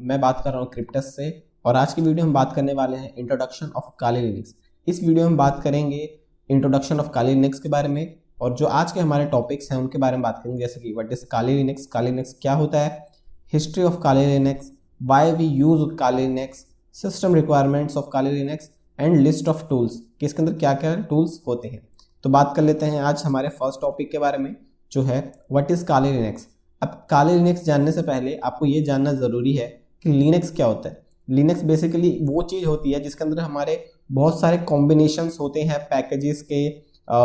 मैं बात कर रहा हूँ क्रिप्टस से। और आज की वीडियो हम बात करने वाले हैं इंट्रोडक्शन ऑफ काली लिनक्स। इस वीडियो में हम बात करेंगे इंट्रोडक्शन ऑफ काली लिनक्स के बारे में, और जो आज के हमारे टॉपिक्स हैं उनके बारे में बात करेंगे, जैसे कि व्हाट इज काली लिनक्स क्या होता है, history of Kali Linux, why we use Kali Linux, system requirements of Kali Linux and list of tools कि इसके अंदर क्या क्या टूल्स होते हैं। तो बात कर लेते हैं आज हमारे फर्स्ट टॉपिक के बारे में, जो है व्हाट इज काली लिनक्स। अब काली लिनक्स जानने से पहले आपको ये जानना ज़रूरी है कि लिनक्स क्या होता है। लिनक्स बेसिकली वो चीज़ होती है जिसके अंदर हमारे बहुत सारे कॉम्बिनेशंस होते हैं पैकेजेस के,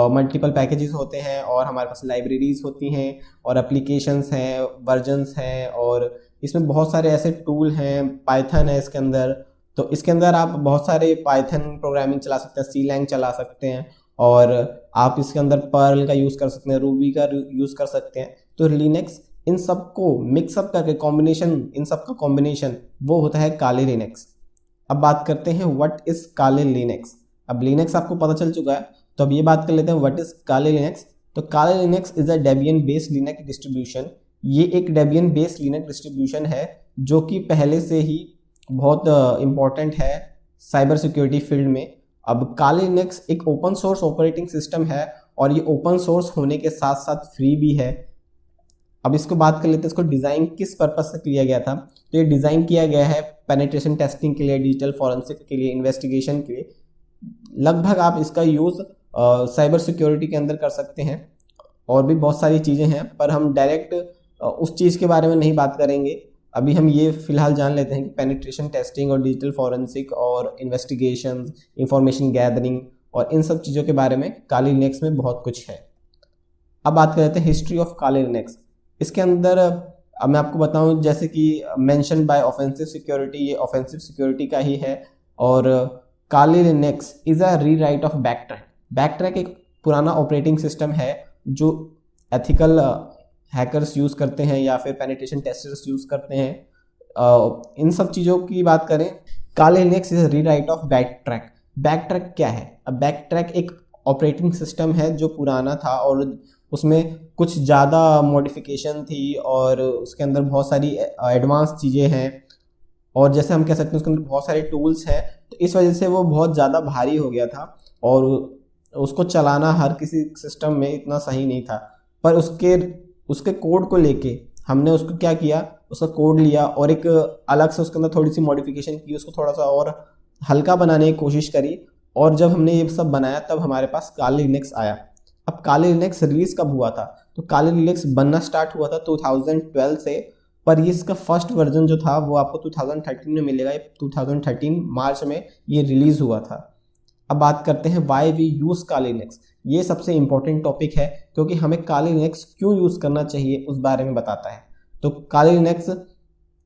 मल्टीपल पैकेजेस होते हैं, और हमारे पास लाइब्रेरीज होती हैं और एप्लीकेशंस हैं, वर्जन्स हैं, और इसमें बहुत सारे ऐसे टूल हैं, पाइथन है इसके अंदर। तो इसके अंदर आप बहुत सारे पाइथन प्रोग्रामिंग चला सकते हैं, सीलैंग चला सकते हैं, और आप इसके अंदर पर्ल का यूज़ कर सकते हैं, रूबी का यूज़ कर सकते हैं। तो लिनक्स इन सबको मिक्सअप करके कॉम्बिनेशन, इन सब का कॉम्बिनेशन वो होता है काली लिनक्स। अब बात करते हैं व्हाट इज काली लिनक्स। अब लिनक्स आपको पता चल चुका है, तो अब ये बात कर लेते हैं व्हाट इज काली लिनक्स। तो Kali Linux is a Debian based Linux distribution. ये एक डेबियन बेस्ड लिनक्स डिस्ट्रीब्यूशन है जो कि पहले से ही बहुत इम्पॉर्टेंट है साइबर सिक्योरिटी फील्ड में। अब काली लिनक्स एक ओपन सोर्स ऑपरेटिंग सिस्टम है, और ये ओपन सोर्स होने के साथ साथ फ्री भी है। अब इसको बात कर लेते हैं, इसको डिज़ाइन किस पर्पज से किया गया था। तो ये डिज़ाइन किया गया है पेनिट्रेशन टेस्टिंग के लिए, डिजिटल फॉरेंसिक के लिए, इन्वेस्टिगेशन के लिए। लगभग आप इसका यूज़ साइबर सिक्योरिटी के अंदर कर सकते हैं, और भी बहुत सारी चीज़ें हैं, पर हम डायरेक्ट उस चीज़ के बारे में नहीं बात करेंगे। अभी हम ये फिलहाल जान लेते हैं कि पेनिट्रेशन टेस्टिंग और डिजिटल फॉरेंसिक और इन्वेस्टिगेशन, इंफॉर्मेशन गैदरिंग और इन सब चीज़ों के बारे में काली लिनक्स में बहुत कुछ है। अब बात कर लेते हैं हिस्ट्री ऑफ काली लिनक्स। इसके अंदर अब मैं आपको बताऊं, जैसे कि मेंशन बाय ऑफेंसिव सिक्योरिटी, ये ऑफेंसिव सिक्योरिटी का ही है। और Kali Linux is a rewrite of BackTrack. BackTrack एक पुराना ऑपरेटिंग सिस्टम है जो एथिकल हैकर्स यूज़ करते हैं या फिर पेनिट्रेशन टेस्टर्स यूज़ करते हैं। इन सब चीज़ों की बात करें, काली Linux is rewrite of BackTrack. बैकट्रैक क्या है? अब बैकट्रैक एक ऑपरेटिंग सिस्टम है जो पुराना था और उसमें कुछ ज़्यादा मॉडिफिकेशन थी, और उसके अंदर बहुत सारी एडवांस चीज़ें हैं, और जैसे हम कह सकते हैं उसके अंदर बहुत सारे टूल्स हैं। तो इस वजह से वो बहुत ज़्यादा भारी हो गया था, और उसको चलाना हर किसी सिस्टम में इतना सही नहीं था। पर उसके कोड को लेके हमने उसको क्या किया, उसका कोड लिया और एक अलग से उसके अंदर थोड़ी सी मॉडिफिकेशन की, उसको थोड़ा सा और हल्का बनाने की कोशिश करी, और जब हमने ये सब बनाया तब हमारे पास काली लिनक्स आया। अब काली लिनक्स रिलीज कब हुआ था? तो काली लिनक्स बनना स्टार्ट हुआ था 2012 से, पर ये इसका फर्स्ट वर्जन जो था वो आपको 2013 में मिलेगा। ये 2013 मार्च में ये रिलीज हुआ था। अब बात करते हैं why we use Kali Linux. ये सबसे इंपॉर्टेंट टॉपिक है, क्योंकि हमें काली लिनक्स क्यों यूज़ करना चाहिए उस बारे में बताता है। तो काली लिनक्स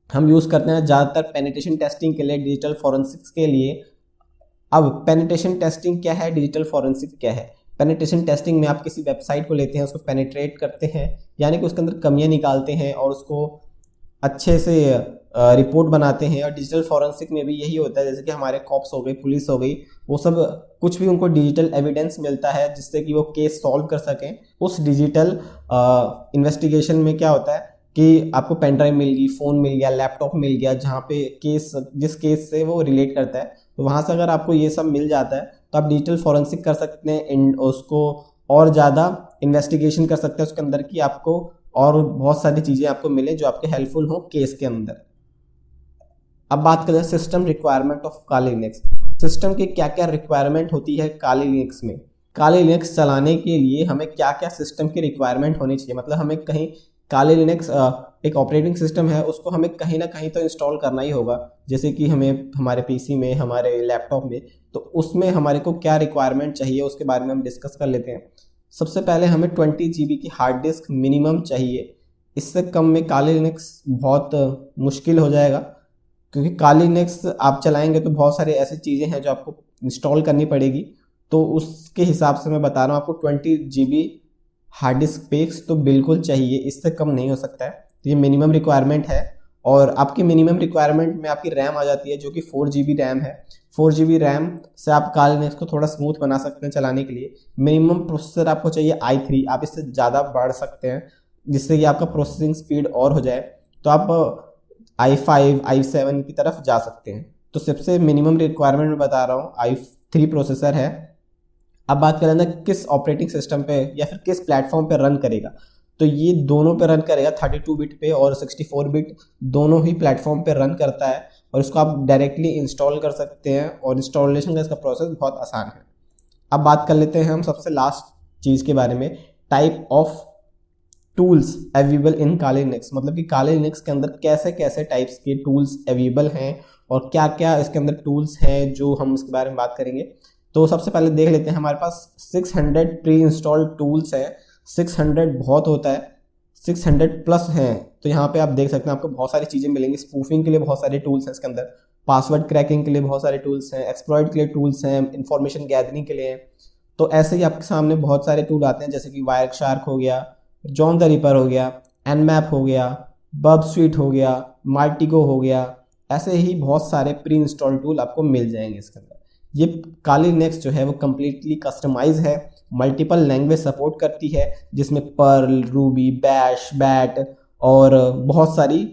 हम यूज़ करते हैं ज़्यादातर पेनिट्रेशन टेस्टिंग के लिए, डिजिटल फॉरेंसिक्स के लिए। अब पेनिट्रेशन टेस्टिंग क्या है, डिजिटल फॉरेंसिक क्या है? पेनिट्रेशन टेस्टिंग में आप किसी वेबसाइट को लेते हैं, उसको पेनिट्रेट करते हैं, यानी कि उसके अंदर कमियां निकालते हैं और उसको अच्छे से रिपोर्ट बनाते हैं। और डिजिटल फॉरेंसिक में भी यही होता है, जैसे कि हमारे कॉप्स हो गई, पुलिस हो गई, वो सब कुछ भी उनको डिजिटल एविडेंस मिलता है जिससे कि वो केस सॉल्व कर सकें। उस डिजिटल इन्वेस्टिगेशन में क्या होता है कि आपको पेन ड्राइव मिल गई, फ़ोन मिल गया, लैपटॉप मिल गया, जहाँ पे जिस केस से वो रिलेट करता है, तो वहाँ से अगर आपको ये सब मिल जाता है तो आप डिजिटल फॉरेंसिक कर सकते हैं, उसको और ज़्यादा इन्वेस्टिगेशन कर सकते हैं उसके अंदर की, आपको और बहुत सारी चीज़ें आपको मिले जो आपके हेल्पफुल हो केस के अंदर। अब बात करें system requirement of Kali Linux. System की क्या क्या रिक्वायरमेंट होती है काली लिनक्स में। काली लिनक्स चलाने के लिए हमें क्या क्या सिस्टम की रिक्वायरमेंट होनी चाहिए, मतलब हमें कहीं काली लिनक्स एक ऑपरेटिंग सिस्टम है, उसको हमें कहीं ना कहीं तो इंस्टॉल करना ही होगा, जैसे कि हमें हमारे पीसी में, हमारे लैपटॉप में। तो उसमें हमारे को क्या रिक्वायरमेंट चाहिए उसके बारे में हम डिस्कस कर लेते हैं। सबसे पहले हमें 20 GB की हार्ड डिस्क मिनिमम चाहिए। इससे कम में काली लिनक्स बहुत मुश्किल हो जाएगा, क्योंकि काली लिनक्स आप चलाएंगे तो बहुत सारी ऐसी चीज़ें हैं जो आपको इंस्टॉल करनी पड़ेगी। तो उसके हिसाब से मैं बता रहा हूँ आपको 20 GB हार्ड डिस्क स्पेस तो बिल्कुल चाहिए, इससे कम नहीं हो सकता है। तो ये मिनिमम रिक्वायरमेंट है। और आपकी मिनिमम रिक्वायरमेंट में आपकी रैम आ जाती है जो कि 4 GB रैम है। 4 GB रैम से आप काली लिनक्स को थोड़ा स्मूथ बना सकते हैं चलाने के लिए। मिनिमम प्रोसेसर आपको चाहिए i3, आप इससे ज़्यादा बढ़ सकते हैं जिससे कि आपका प्रोसेसिंग स्पीड और हो जाए। तो आप i5 i7 की तरफ जा सकते हैं। तो सबसे मिनिमम रिक्वायरमेंट मैं बता रहा हूँ i3 प्रोसेसर है। अब बात करें ना किस ऑपरेटिंग सिस्टम पे या फिर किस प्लेटफॉर्म पे रन करेगा, तो ये दोनों पे रन करेगा, 32 बिट पे और 64 बिट दोनों ही प्लेटफॉर्म पे रन करता है, और इसको आप डायरेक्टली इंस्टॉल कर सकते हैं और इंस्टॉलेशन का इसका प्रोसेस बहुत आसान है। अब बात कर लेते हैं हम सबसे लास्ट चीज़ के बारे में, type of tools available in Kali Linux, मतलब कि काली लिनक्स के अंदर कैसे कैसे टाइप्स के टूल्स अवेलेबल हैं और क्या क्या इसके अंदर टूल्स हैं जो हम इसके बारे में बात करेंगे। तो सबसे पहले देख लेते हैं, हमारे पास 600 प्री इंस्टॉल्ड टूल्स हैं। 600 बहुत होता है, 600 प्लस हैं। तो यहाँ पे आप देख सकते हैं आपको बहुत सारी चीज़ें मिलेंगी। स्पूफिंग के लिए बहुत सारे टूल्स हैं इसके अंदर, पासवर्ड क्रैकिंग के लिए बहुत सारे टूल्स हैं, एक्सप्लॉइट के लिए टूल्स हैं, इंफॉर्मेशन गैदरिंग के लिए हैं। तो ऐसे ही आपके सामने बहुत सारे टूल आते हैं, जैसे कि वायरशार्क हो गया, जॉन द रिपर हो गया, एनमैप हो गया, बब स्वीट हो गया, मार्टिगो हो गया। ऐसे ही बहुत सारे प्री इंस्टॉल टूल आपको मिल जाएंगे इसके अंदर। ये काली लिनक्स जो है वो कम्प्लीटली कस्टमाइज है, मल्टीपल लैंग्वेज सपोर्ट करती है, जिसमें पर्ल, रूबी, बैश, बैट और बहुत सारी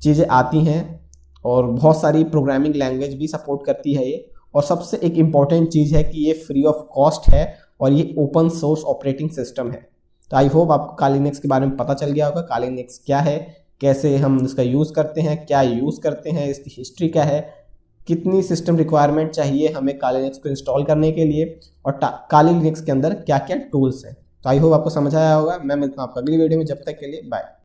चीज़ें आती हैं, और बहुत सारी प्रोग्रामिंग लैंग्वेज भी सपोर्ट करती है ये। और सबसे एक इम्पॉर्टेंट चीज़ है कि ये फ्री ऑफ कॉस्ट है और ये ओपन सोर्स ऑपरेटिंग सिस्टम है। तो आई होप आपको काली लिनक्स के बारे में पता चल गया होगा, काली लिनक्स क्या है, कैसे हम इसका यूज़ करते हैं, क्या यूज़ करते हैं, इसकी हिस्ट्री क्या है, कितनी सिस्टम रिक्वायरमेंट चाहिए हमें काली लिनक्स को इंस्टॉल करने के लिए, और काली लिनक्स के अंदर क्या क्या टूल्स हैं। तो आई होप आपको समझ आया होगा। मैं मिलता हूँ आपको अगली वीडियो में, जब तक के लिए बाय।